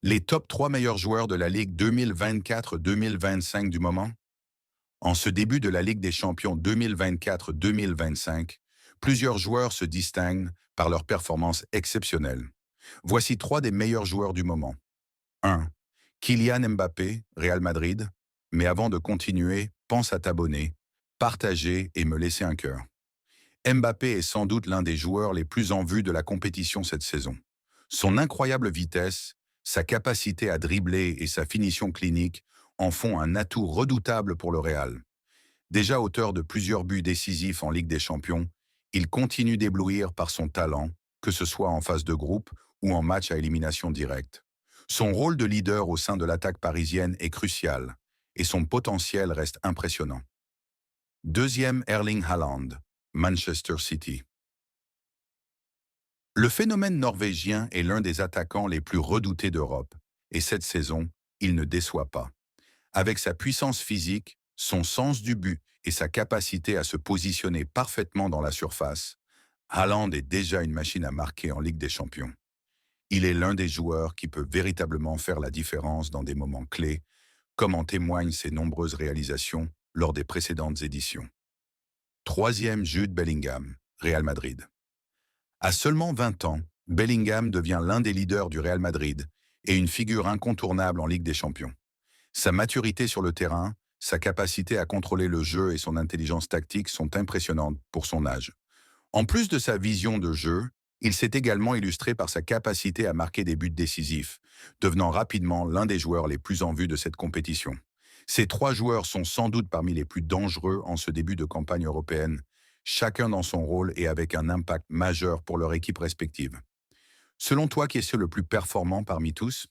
Les top 3 meilleurs joueurs de la Ligue 2024-2025 du moment? En ce début de la Ligue des champions 2024-2025, plusieurs joueurs se distinguent par leurs performances exceptionnelles. Voici trois des meilleurs joueurs du moment. 1. Kylian Mbappé, Real Madrid. Mais avant de continuer, pense à t'abonner, partager et me laisser un cœur. Mbappé est sans doute l'un des joueurs les plus en vue de la compétition cette saison. Son incroyable vitesse, sa capacité à dribbler et sa finition clinique en font un atout redoutable pour le Real. Déjà auteur de plusieurs buts décisifs en Ligue des Champions, il continue d'éblouir par son talent, que ce soit en phase de groupe ou en match à élimination directe. Son rôle de leader au sein de l'attaque parisienne est crucial et son potentiel reste impressionnant. Deuxième, Erling Haaland, Manchester City. Le phénomène norvégien est l'un des attaquants les plus redoutés d'Europe, et cette saison, il ne déçoit pas. Avec sa puissance physique, son sens du but et sa capacité à se positionner parfaitement dans la surface, Haaland est déjà une machine à marquer en Ligue des Champions. Il est l'un des joueurs qui peut véritablement faire la différence dans des moments clés, comme en témoignent ses nombreuses réalisations lors des précédentes éditions. Troisième, Jude Bellingham, Real Madrid. À seulement 20 ans, Bellingham devient l'un des leaders du Real Madrid et une figure incontournable en Ligue des Champions. Sa maturité sur le terrain, sa capacité à contrôler le jeu et son intelligence tactique sont impressionnantes pour son âge. En plus de sa vision de jeu, il s'est également illustré par sa capacité à marquer des buts décisifs, devenant rapidement l'un des joueurs les plus en vue de cette compétition. Ces trois joueurs sont sans doute parmi les plus dangereux en ce début de campagne européenne, chacun dans son rôle et avec un impact majeur pour leur équipe respective. Selon toi, qui est le plus performant parmi tous?